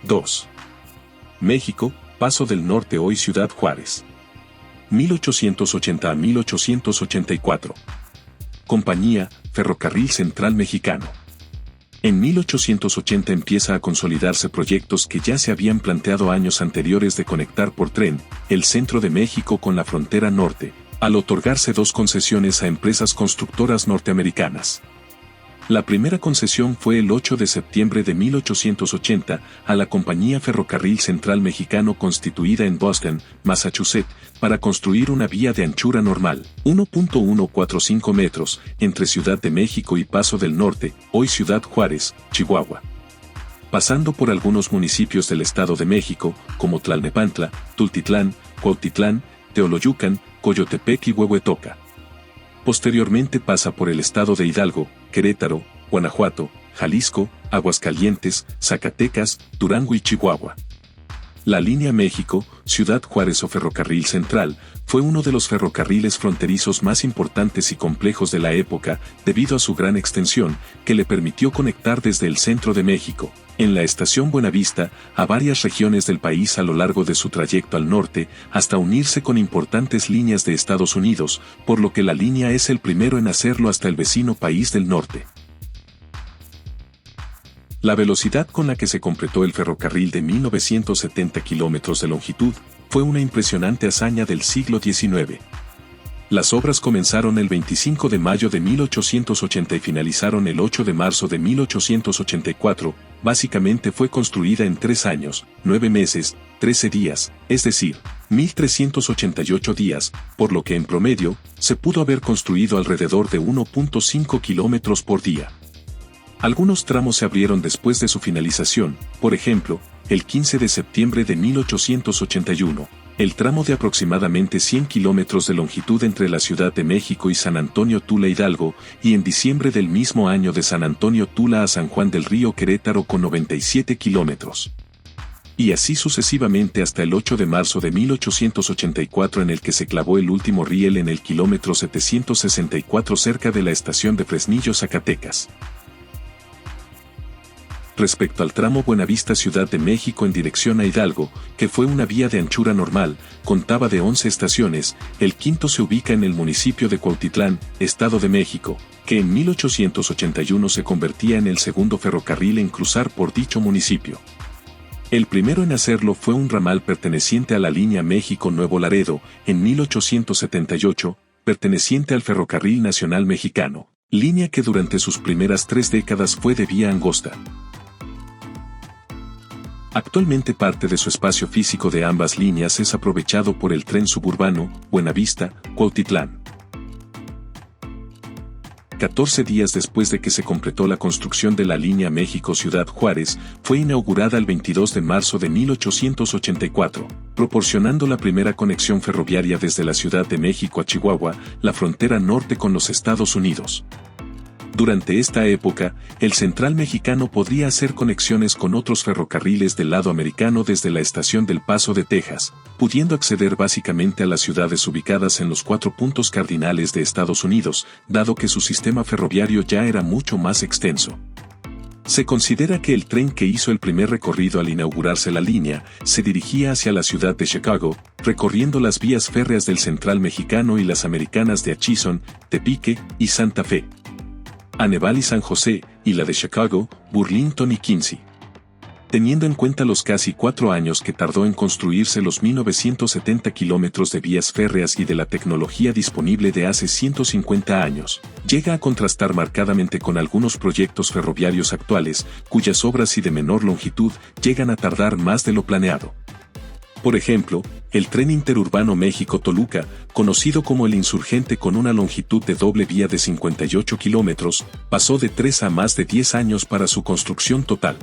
2. México, Paso del Norte, hoy Ciudad Juárez. 1880 a 1884. Compañía, Ferrocarril Central Mexicano. En 1880 empieza a consolidarse proyectos que ya se habían planteado años anteriores de conectar por tren el centro de México con la frontera norte, al otorgarse 2 concesiones a empresas constructoras norteamericanas. La primera concesión fue el 8 de septiembre de 1880 a la Compañía Ferrocarril Central Mexicano constituida en Boston, Massachusetts, para construir una vía de anchura normal, 1.145 metros, entre Ciudad de México y Paso del Norte, hoy Ciudad Juárez, Chihuahua. Pasando por algunos municipios del Estado de México, como Tlalnepantla, Tultitlán, Cuautitlán, Teoloyucan, Coyotepec y Huehuetoca. Posteriormente pasa por el estado de Hidalgo, Querétaro, Guanajuato, Jalisco, Aguascalientes, Zacatecas, Durango y Chihuahua. La línea México, Ciudad Juárez o Ferrocarril Central, fue uno de los ferrocarriles fronterizos más importantes y complejos de la época, debido a su gran extensión, que le permitió conectar desde el centro de México, en la estación Buenavista, a varias regiones del país a lo largo de su trayecto al norte, hasta unirse con importantes líneas de Estados Unidos, por lo que la línea es el primero en hacerlo hasta el vecino país del norte. La velocidad con la que se completó el ferrocarril de 1970 kilómetros de longitud fue una impresionante hazaña del siglo XIX. Las obras comenzaron el 25 de mayo de 1880 y finalizaron el 8 de marzo de 1884, básicamente fue construida en 3 años, 9 meses, 13 días, es decir, 1.388 días, por lo que en promedio, se pudo haber construido alrededor de 1.5 kilómetros por día. Algunos tramos se abrieron después de su finalización, por ejemplo, el 15 de septiembre de 1881, el tramo de aproximadamente 100 kilómetros de longitud entre la Ciudad de México y San Antonio Tula Hidalgo, y en diciembre del mismo año de San Antonio Tula a San Juan del Río Querétaro con 97 kilómetros. Y así sucesivamente hasta el 8 de marzo de 1884 en el que se clavó el último riel en el kilómetro 764 cerca de la estación de Fresnillo, Zacatecas. Respecto al tramo Buenavista Ciudad de México en dirección a Hidalgo, que fue una vía de anchura normal, contaba de 11 estaciones, el quinto se ubica en el municipio de Cuautitlán, Estado de México, que en 1881 se convertía en el segundo ferrocarril en cruzar por dicho municipio. El primero en hacerlo fue un ramal perteneciente a la línea México-Nuevo Laredo, en 1878, perteneciente al Ferrocarril Nacional Mexicano, línea que durante sus primeras 3 décadas fue de vía angosta. Actualmente parte de su espacio físico de ambas líneas es aprovechado por el tren suburbano, Buenavista-Cuautitlán. 14 días después de que se completó la construcción de la línea México-Ciudad Juárez, fue inaugurada el 22 de marzo de 1884, proporcionando la primera conexión ferroviaria desde la Ciudad de México a Chihuahua, la frontera norte con los Estados Unidos. Durante esta época, el Central Mexicano podría hacer conexiones con otros ferrocarriles del lado americano desde la estación del Paso de Texas, pudiendo acceder básicamente a las ciudades ubicadas en los 4 puntos cardinales de Estados Unidos, dado que su sistema ferroviario ya era mucho más extenso. Se considera que el tren que hizo el primer recorrido al inaugurarse la línea, se dirigía hacia la ciudad de Chicago, recorriendo las vías férreas del Central Mexicano y las americanas de Atchison, Tepique y Santa Fe, a Neval y San José, y la de Chicago, Burlington y Quincy. Teniendo en cuenta los casi 4 años que tardó en construirse los 1970 kilómetros de vías férreas y de la tecnología disponible de hace 150 años, llega a contrastar marcadamente con algunos proyectos ferroviarios actuales, cuyas obras y de menor longitud llegan a tardar más de lo planeado. Por ejemplo, el tren interurbano México-Toluca, conocido como el Insurgente con una longitud de doble vía de 58 kilómetros, pasó de 3 a más de 10 años para su construcción total.